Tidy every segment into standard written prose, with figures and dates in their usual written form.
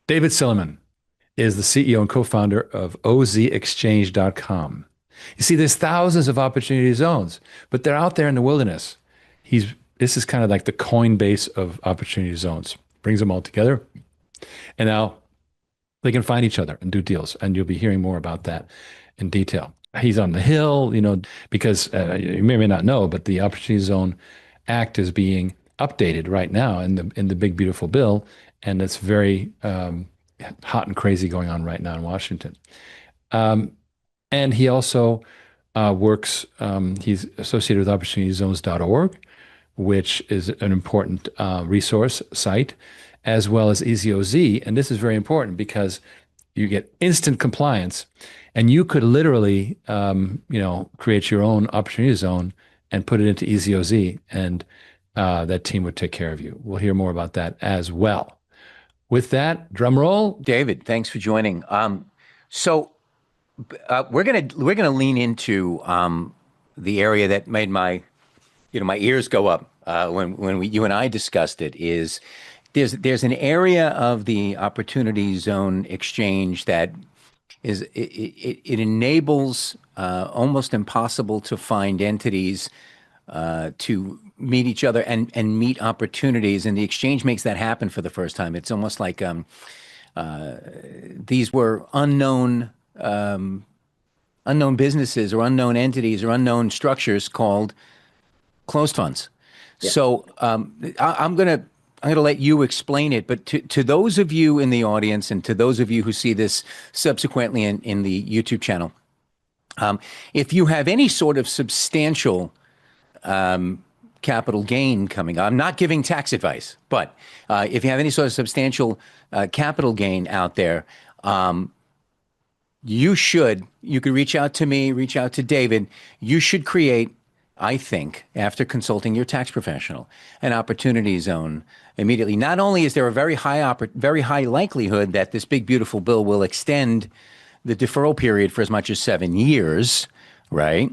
David Sillaman is the CEO and co-founder of OZExchange.com. You see, there's thousands of opportunity zones, but they're out there in the wilderness. This is kind of like the Coinbase of opportunity zones. Brings them all together, and now they can find each other and do deals. And you'll be hearing more about that in detail. He's on the Hill, because you may or may not know, but the Opportunity Zone Act is being updated right now in the big beautiful bill, and it's very hot and crazy going on right now in Washington. And he also works. He's associated with OpportunityZones.org, which is an important resource site, as well as Eazy OZ. And this is very important because you get instant compliance, and you could literally, create your own opportunity zone and put it into Eazy OZ, and that team would take care of you. We'll hear more about that as well. With that, drum roll. David, thanks for joining. So we're gonna lean into the area that made my ears go up when you and I discussed it. Is there's an area of the Opportunity Zone Exchange that it enables almost impossible to find entities to meet each other and meet opportunities, and the exchange makes that happen for the first time. It's almost like these were unknown businesses or unknown entities or unknown structures called closed funds. Yeah. So I'm gonna let you explain it, but to those of you in the audience and to those of you who see this subsequently in the YouTube channel, if you have any sort of substantial capital gain coming, I'm not giving tax advice, but if you have any sort of substantial capital gain out there, you could reach out to me, reach out to David. You should create, I think, after consulting your tax professional, an opportunity zone immediately. Not only is there a very high likelihood that this big, beautiful bill will extend the deferral period for as much as 7 years, right?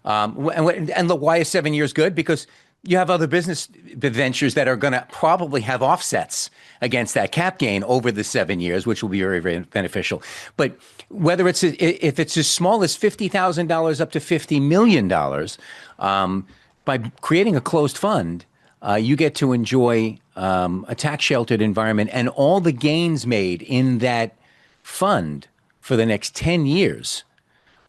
And look, why is 7 years good? Because you have other business ventures that are going to probably have offsets against that cap gain over the 7 years, which will be very, very beneficial. But whether if it's as small as $50,000 up to $50 million, by creating a closed fund, you get to enjoy a tax sheltered environment, and all the gains made in that fund for the next 10 years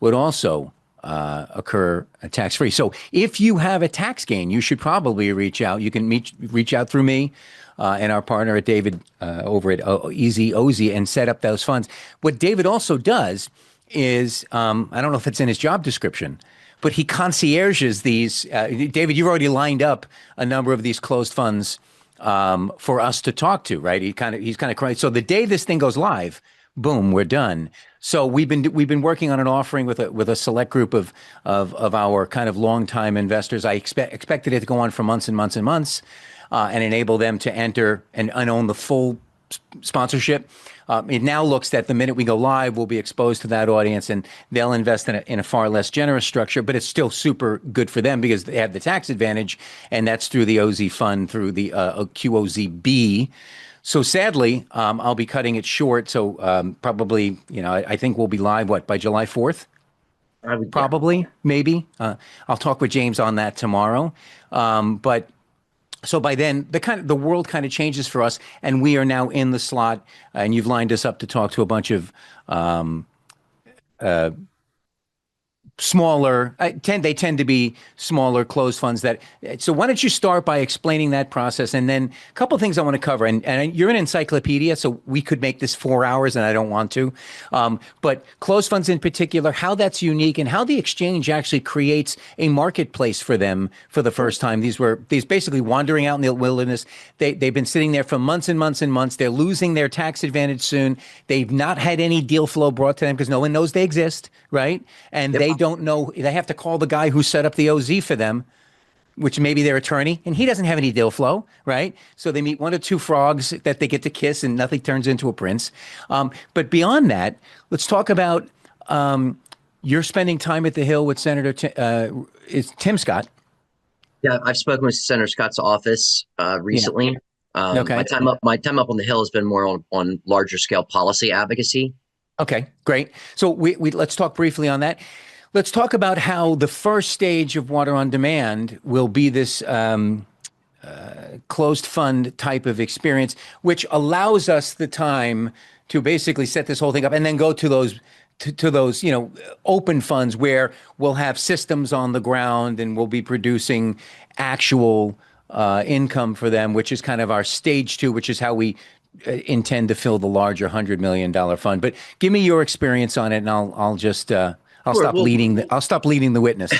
would also occur tax-free. So if you have a tax gain, you should probably reach out. You can reach out through me and our partner at David over at Eazy OZ and set up those funds. What David also does is, I don't know if it's in his job description, but he concierges these. David, you've already lined up a number of these closed funds for us to talk to, right? He's kind of so the day this thing goes live, boom, we're done. So we've been working on an offering with a select group of our kind of longtime investors. I expected it to go on for months and months and months, and enable them to enter and own the full sponsorship. It now looks that the minute we go live, we'll be exposed to that audience, and they'll invest in a far less generous structure. But it's still super good for them because they have the tax advantage, and that's through the OZ fund, through the QOZB. So sadly, I'll be cutting it short. So probably, I think we'll be live, by July 4th? Probably, maybe. I'll talk with James on that tomorrow. But so by then, the world kind of changes for us, and we are now in the slot, and you've lined us up to talk to a bunch of smaller, they tend to be smaller closed funds. So why don't you start by explaining that process, and then a couple of things I want to cover. And you're an encyclopedia, so we could make this 4 hours, and I don't want to. But closed funds in particular, how that's unique, and how the exchange actually creates a marketplace for them for the first time. These basically wandering out in the wilderness. They've been sitting there for months and months and months. They're losing their tax advantage soon. They've not had any deal flow brought to them because no one knows they exist, right? And they don't know, they have to call the guy who set up the OZ for them, which may be their attorney, and he doesn't have any deal flow, right? So they meet one or two frogs that they get to kiss, and nothing turns into a prince. But beyond that, let's talk about you're spending time at the Hill with Senator Tim Scott. Yeah, I've spoken with Senator Scott's office recently. Okay. My time up on the Hill has been more on larger scale policy advocacy. Okay, great. So we let's talk briefly on that. Let's talk about how the first stage of Water on Demand will be this closed fund type of experience, which allows us the time to basically set this whole thing up and then go to those to those, open funds where we'll have systems on the ground and we'll be producing actual income for them, which is kind of our stage two, which is how we intend to fill the larger $100 million fund. But give me your experience on it, and I'll just I'll Sure. stop leading the witness.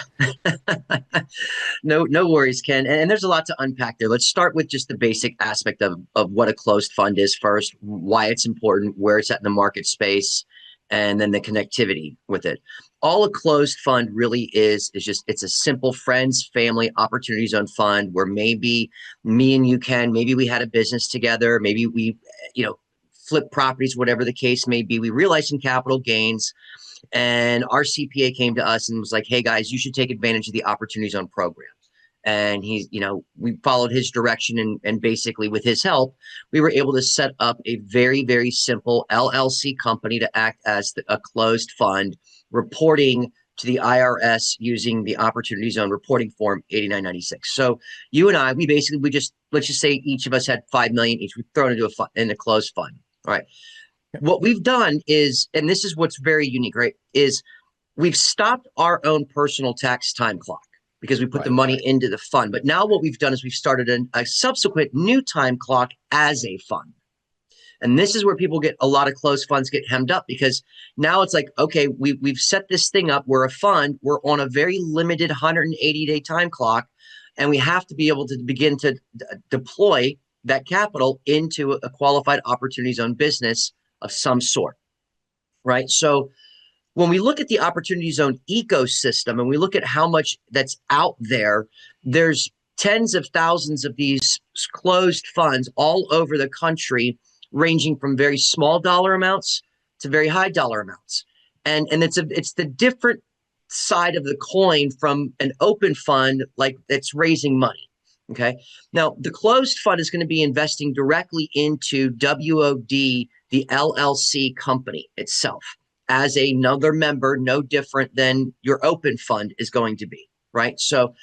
No worries, Ken. And there's a lot to unpack there. Let's start with just the basic aspect of what a closed fund is first, why it's important, where it's at in the market space, and then the connectivity with it. All a closed fund really is just, it's a simple friends, family, opportunity zone fund where maybe me and you, Ken, maybe we had a business together, maybe we, flip properties, whatever the case may be. We realized some capital gains. And our CPA came to us and was like, hey guys, you should take advantage of the opportunity zone program. And we followed his direction, and basically with his help, we were able to set up a very, very simple LLC company to act as a closed fund, reporting to the IRS using the opportunity zone reporting form 8996. So you and I, let's just say each of us had 5 million each. We've thrown into in a closed fund. All right. What we've done is, and this is what's very unique, right, is we've stopped our own personal tax time clock because we put the money into the fund. But now what we've done is we've started a subsequent new time clock as a fund. And this is where people get a lot of closed funds get hemmed up, because now it's like, okay, we've set this thing up. We're a fund. We're on a very limited 180-day time clock, and we have to be able to begin to deploy that capital into a qualified opportunity zone business of some sort, right? So when we look at the opportunity zone ecosystem and we look at how much that's out there, there's tens of thousands of these closed funds all over the country, ranging from very small dollar amounts to very high dollar amounts. And it's the different side of the coin from an open fund like that's raising money. Okay. Now, the closed fund is going to be investing directly into WOD, the LLC company itself, as another member, no different than your open fund is going to be, right? So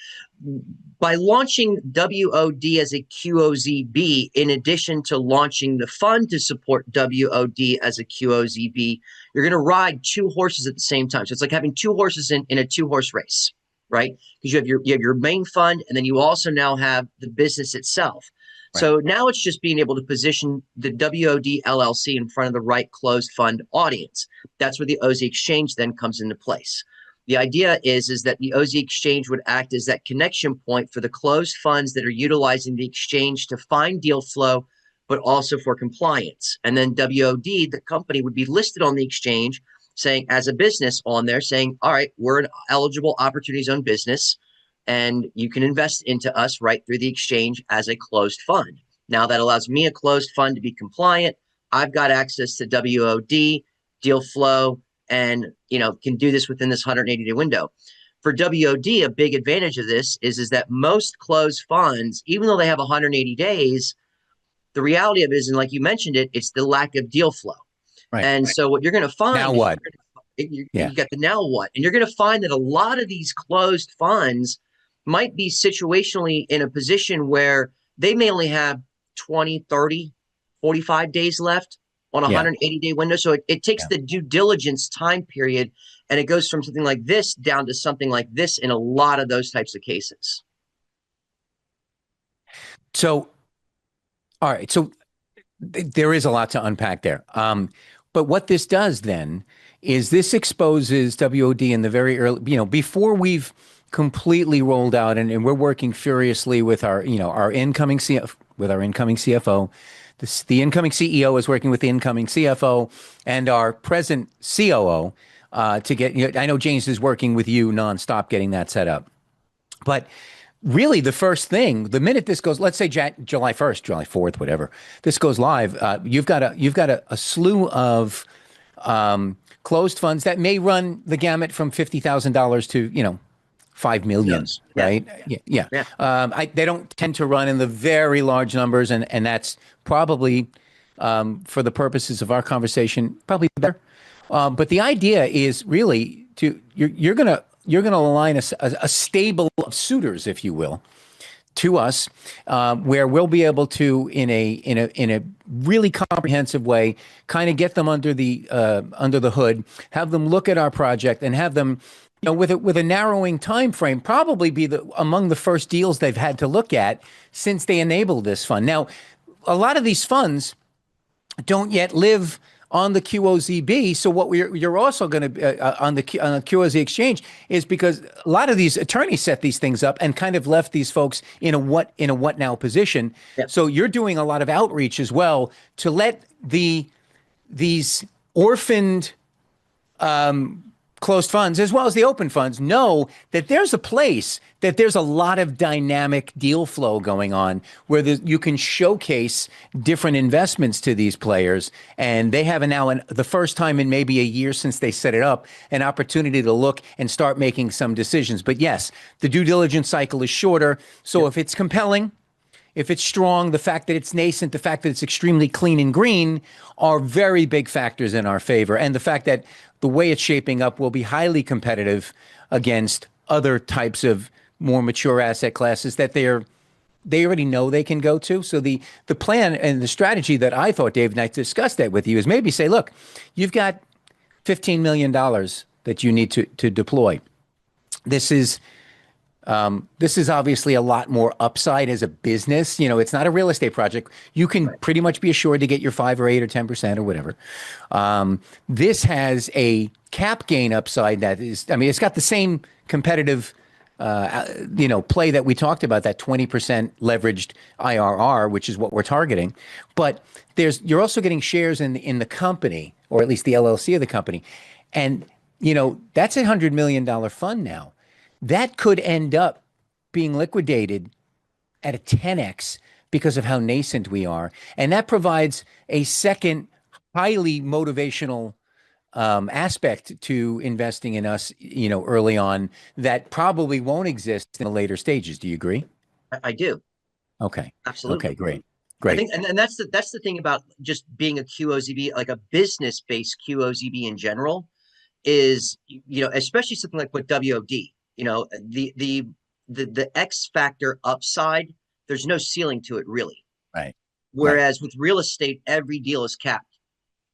by launching WOD as a QOZB, in addition to launching the fund to support WOD as a QOZB, you're going to ride two horses at the same time. So it's like having two horses in a two-horse race, right? Because you have your main fund, and then you also now have the business itself. Right. So now it's just being able to position the WOD LLC in front of the right closed fund audience. That's where the OZ Exchange then comes into place. The idea is that the OZ Exchange would act as that connection point for the closed funds that are utilizing the exchange to find deal flow, but also for compliance. And then WOD, the company, would be listed on the exchange, saying, as a business on there, saying, all right, we're an eligible opportunity zone business, and you can invest into us right through the exchange as a closed fund. Now that allows me, a closed fund, to be compliant. I've got access to WOD, deal flow, and can do this within this 180-day window. For WOD, a big advantage of this is that most closed funds, even though they have 180 days, the reality of it is, and like you mentioned it's the lack of deal flow. Right. And so what you're going to find now what? You got the now what? And you're going to find that a lot of these closed funds might be situationally in a position where they may only have 20, 30, 45 days left on a 180-day window. So it takes the due diligence time period, and it goes from something like this down to something like this in a lot of those types of cases. So, all right. So there is a lot to unpack there. But what this does then is this exposes WOD in the very early, before we've completely rolled out, and we're working furiously with our incoming CFO. The incoming CEO is working with the incoming CFO and our present COO to get, I know James is working with you nonstop getting that set up. But really, the first thing, the minute this goes, let's say July 1st, July 4th, whatever, this goes live, you've got a slew of closed funds that may run the gamut from $50,000 to, 5 million, Yes. Yeah. right? Yeah, yeah. Yeah. They don't tend to run in the very large numbers, and that's probably, for the purposes of our conversation, probably better. But the idea is really to you're gonna align a stable of suitors, if you will, to us, where we'll be able to, in a really comprehensive way, kind of get them under the hood, have them look at our project, and have them, with a narrowing time frame, probably be among the first deals they've had to look at since they enabled this fund. Now, a lot of these funds don't yet live on the QOZB. So what you're also going to on the QOZ exchange is because a lot of these attorneys set these things up and kind of left these folks in a what now position. Yeah. So you're doing a lot of outreach as well to let these orphaned closed funds as well as the open funds know that there's a place, that there's a lot of dynamic deal flow going on where you can showcase different investments to these players, and they have the first time in maybe a year since they set it up, an opportunity to look and start making some decisions. But yes, the due diligence cycle is shorter, so if it's compelling, if it's strong, the fact that it's nascent, the fact that it's extremely clean and green are very big factors in our favor. And the fact that the way it's shaping up will be highly competitive against other types of more mature asset classes that they already know they can go to. So the plan and the strategy that I thought, Dave, and I discussed that with you, is maybe say, look, you've got $15 million that you need to deploy. This is obviously a lot more upside as a business. It's not a real estate project. You can pretty much be assured to get your 5 or 8 or 10% or whatever. This has a cap gain upside that is, it's got the same competitive, play that we talked about, that 20% leveraged IRR, which is what we're targeting. But you're also getting shares in the company, or at least the LLC of the company. And, that's a $100 million fund now. That could end up being liquidated at a 10x because of how nascent we are. And that provides a second highly motivational aspect to investing in us, early on, that probably won't exist in the later stages. Do you agree? I do. Okay. Absolutely. Okay, great. I Great. think, and that's the thing about just being a QOZB, like a business-based QOZB in general, is, especially something like with WOD, the X factor upside, there's no ceiling to it really. Right. Whereas with real estate, every deal is capped.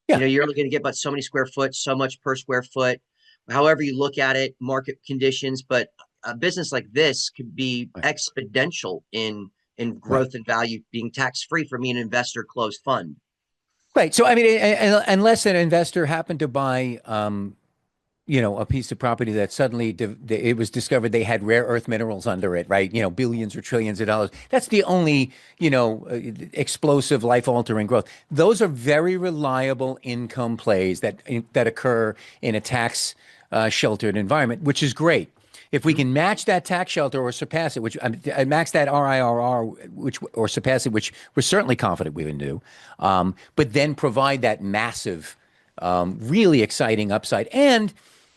Yeah. You're only going to get about so many square foot, so much per square foot, however you look at it, market conditions. But a business like this could be exponential in growth and value, being tax free for me, an investor closed fund. Right. So, unless an investor happened to buy, a piece of property that suddenly it was discovered they had rare earth minerals under it, right? Billions or trillions of dollars. That's the only, explosive, life-altering growth. Those are very reliable income plays that occur in a tax sheltered environment, which is great. If we can match that tax shelter or surpass it, which max that RIRR, or surpass it, which we're certainly confident we can do, but then provide that massive, really exciting upside, and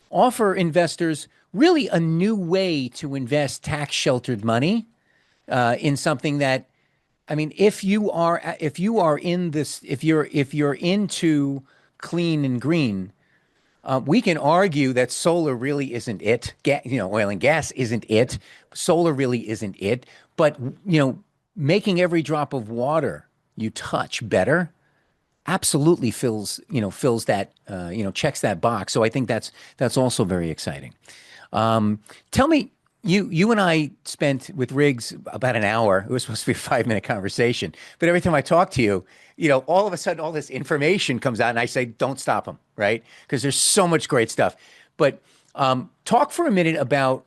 offer investors really a new way to invest tax sheltered money in something that, if you're into clean and green, we can argue that solar really isn't it. Oil and gas isn't it. Solar really isn't it. But, making every drop of water you touch better absolutely fills that, checks that box. So I think that's also very exciting. Tell me, you and I spent with Riggs about an hour. It was supposed to be a 5-minute conversation, but every time I talk to you, all of a sudden all this information comes out, and I say, don't stop them, right? Because there's so much great stuff. But talk for a minute about,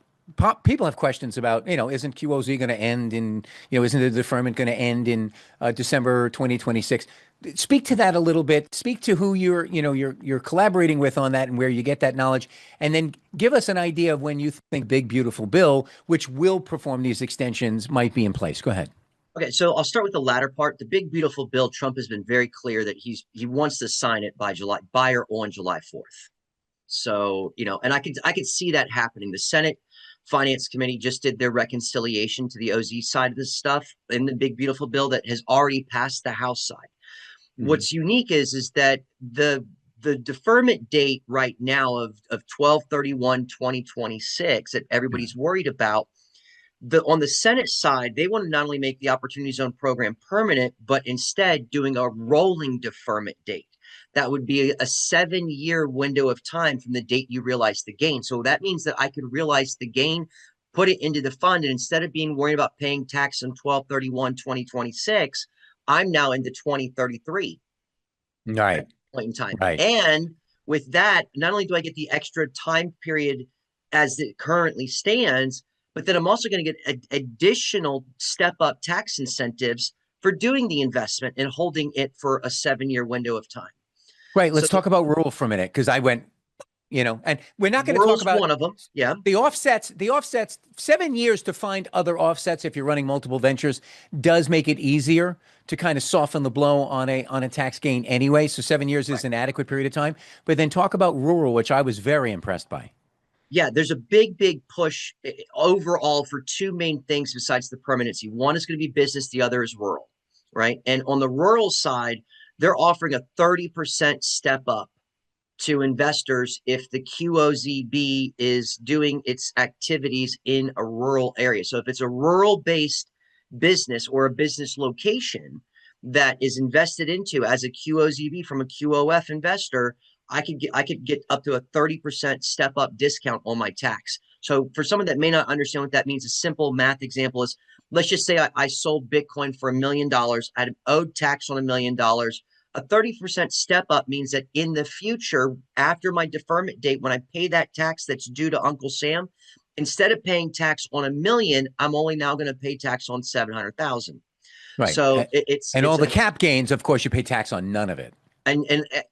people have questions about, isn't QOZ going to end in, isn't the deferment going to end in December 2026? Speak to that a little bit. Speak to who you're collaborating with on that and where you get that knowledge, and then give us an idea of when you think big beautiful bill, which will perform these extensions, might be in place. Go ahead. Okay, so I'll start with the latter part. The big beautiful bill. Trump has been very clear that he wants to sign it by or on July 4th. So and I could see that happening. The Senate Finance Committee just did their reconciliation to the OZ side of this stuff in the big beautiful bill that has already passed the House side. Mhm. What's unique is that the deferment date right now of 12/31/2026 that everybody's worried about, on the Senate side, they want to not only make the Opportunity Zone program permanent, but instead doing a rolling deferment date. That would be a 7-year window of time from the date you realize the gain. So that means that I could realize the gain, put it into the fund, and instead of being worried about paying tax on 12/31/2026, I'm now into 2033 at Right. that point in time. Right. And with that, not only do I get the extra time period as it currently stands, but then I'm also going to get additional step up tax incentives for doing the investment and holding it for a 7-year window of time. Right. So Let's talk about rural for a minute, because I went, and we're not going to talk World's about one of them. Yeah. the offsets. The offsets, 7 years to find other offsets if you're running multiple ventures does make it easier to kind of soften the blow on a tax gain anyway. So 7 years Right. is an adequate period of time. But then talk about rural, which I was very impressed by. Yeah, there's a big push overall for two main things besides the permanency. One is going to be business, the other is rural, right? And on the rural side, they're offering a 30% step up to investors if the QOZB is doing its activities in a rural area. So if it's a rural based business or a business location that is invested into as a QOZB from a QOF investor, I could get up to a 30% step up discount on my tax. So for someone that may not understand what that means, a simple math example is, let's just say I sold Bitcoin for $1 million. I owed tax on $1 million. A 30% step up means that in the future, after my deferment date, when I pay that tax that's due to Uncle Sam, instead of paying tax on $1 million, I'm only now going to pay tax on 700,000. Right. So it's And all it's the a cap gains, of course, you pay tax on none of it. and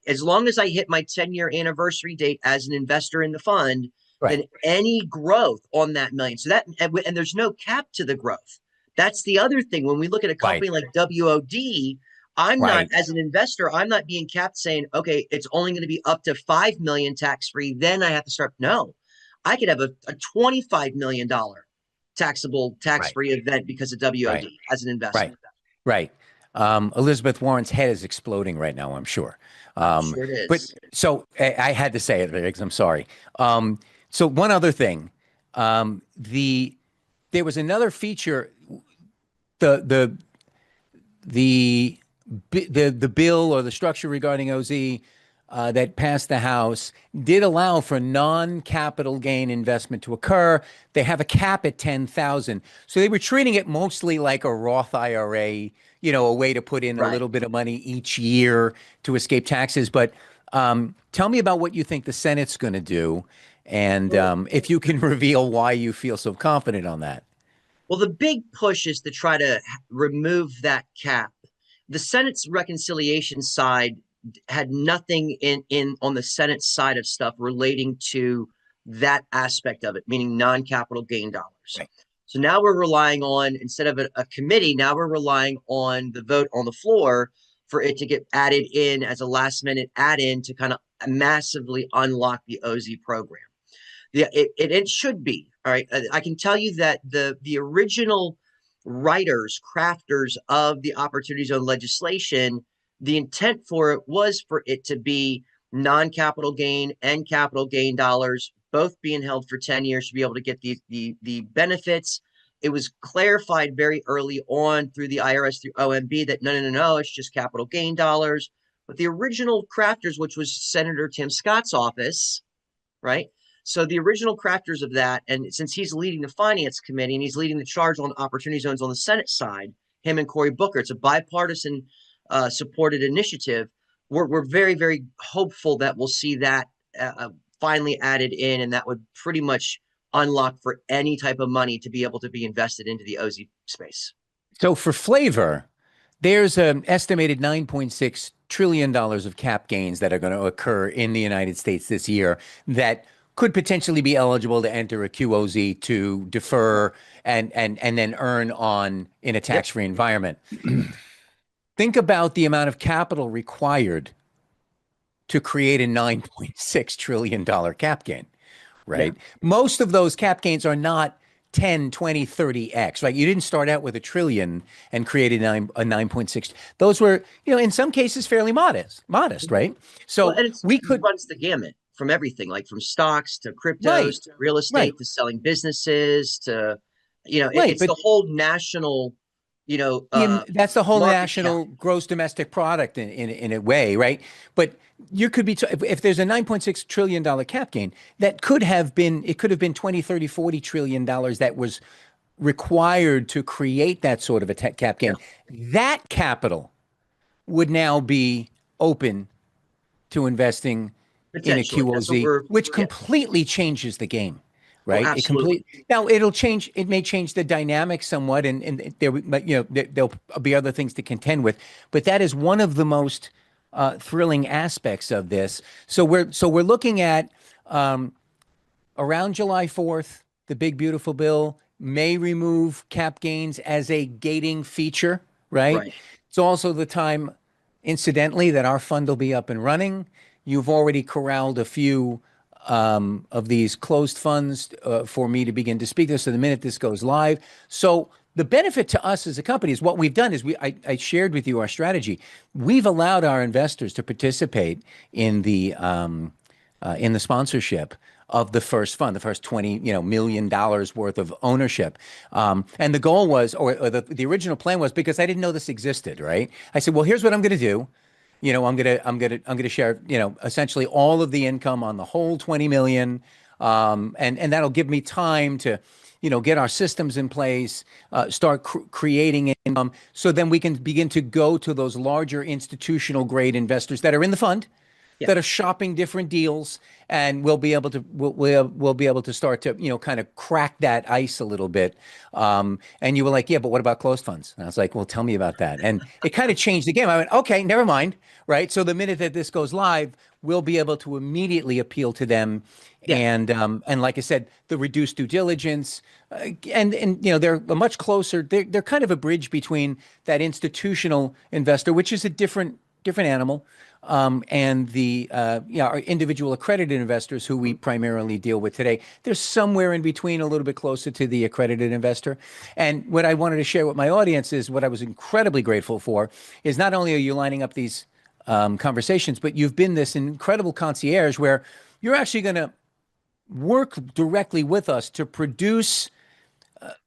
as long as I hit my 10-year anniversary date as an investor in the fund, Right. then any growth on that million. So that and there's no cap to the growth. That's the other thing. When we look at a Right. company like WOD, I'm not, Right. as an investor, I'm not being capped saying, okay, it's only going to be up to 5 million tax free. Then I have to start. No, I could have a $25 million taxable tax Right. free event because of Right. WOD as an Right. investment. Right. Elizabeth Warren's head is exploding right now, I'm sure. I'm sure it But is. so I had to say it, Riggs. I'm sorry. So one other thing, there was another feature, the the the the bill or the structure regarding OZ that passed the House did allow for non-capital gain investment to occur. They have a cap at 10,000. So they were treating it mostly like a Roth IRA, a way to put in a Right. little bit of money each year to escape taxes. But tell me about what you think the Senate's going to do, and Well, if you can reveal why you feel so confident on that. well, the big push is to try to remove that cap. The Senate's reconciliation side had nothing in on the Senate side of stuff relating to that aspect of it, meaning non-capital gain dollars. Right. So now we're relying on, instead of a committee, now we're relying on the vote on the floor for it to get added in as a last minute add in to kind of massively unlock the OZ program. Yeah, it should be. All right. I can tell you that the original writers, crafters of the Opportunity Zone legislation, the intent for it was for it to be non-capital gain and capital gain dollars both being held for 10 years to be able to get the benefits. It was clarified very early on through the IRS, through OMB, that no, it's just capital gain dollars. But the original crafters, which was Senator Tim Scott's office, right? So the original crafters of that, and since he's leading the finance committee and he's leading the charge on opportunity zones on the Senate side, him and Cory Booker, it's a bipartisan supported initiative. We're very hopeful that we'll see that finally added in, and that would pretty much unlock for any type of money to be able to be invested into the OZ space. So for flavor, there's an estimated $9.6 trillion of cap gains that are going to occur in the United States this year that could potentially be eligible to enter a QOZ to defer and then earn on in a Yep. tax-free environment. Think about the amount of capital required to create a $9.6 trillion cap gain. Yeah. right? Most of those cap gains are not 10, 20, 30x, right? You didn't start out with a trillion and created a 9.6. Those were, in some cases fairly modest, right? Well, So and we it could, runs the gamut from everything, like from stocks to right, cryptos to real right, estate to selling businesses to, right. it's But the whole national, that's the whole market cap. national gross domestic product in a way, right? But you could be, if there's a $9.6 trillion cap gain, it could have been 20, 30, 40 trillion dollars that was required to create that sort of a cap Yeah, gain. That capital would now be open to investing in a potentially. That's what QOZ, we're, which yeah. completely changes the game, Oh, right? absolutely. Now it may change the dynamic somewhat, and there'll be other things to contend with, but that is one of the most thrilling aspects of this. So we're looking at around July 4th, the big beautiful bill may remove cap gains as a gating feature, right? Right. It's also the time, incidentally, that our fund will be up and running. You've already corralled a few of these closed funds for me to begin to speak to. So the minute this goes live, so the benefit to us as a company is what we've done is I shared with you our strategy. We've allowed our investors to participate in the sponsorship of the first fund, the first $20 million worth of ownership. And the goal was, or the original plan was, because I didn't know this existed, right? I said, well, here's what I'm going to do. I'm gonna share, essentially all of the income on the whole 20 million. And that'll give me time to, get our systems in place, start creating income. So then we can begin to go to those larger institutional grade investors that are in the fund, Yeah. that are shopping different deals, and we'll be able to start to kind of crack that ice a little bit. And you were like, yeah, but what about closed funds? And I was like, well, tell me about that. And it kind of changed the game. I went, okay, never mind, right? So the minute that this goes live, we'll be able to immediately appeal to them. Yeah. And like I said, the reduced due diligence, and they're a much closer. They're kind of a bridge between that institutional investor, which is a different animal, and our individual accredited investors who we primarily deal with today. They're somewhere in between, a little bit closer to the accredited investor. And what I wanted to share with my audience is what I was incredibly grateful for is not only are you lining up these conversations, but you've been this incredible concierge where you're actually going to work directly with us to produce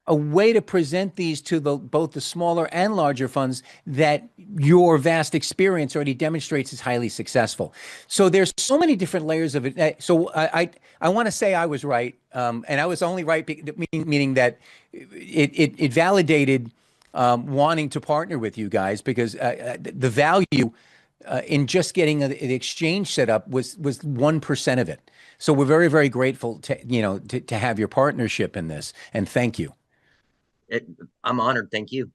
a way to present these to both the smaller and larger funds that your vast experience already demonstrates is highly successful. So there's so many different layers of it. So I want to say I was right, and I was only right meaning that it validated wanting to partner with you guys, because the value in just getting the exchange set up was 1% of it. So we're very, very grateful to have your partnership in this, and thank you. I'm honored. Thank you.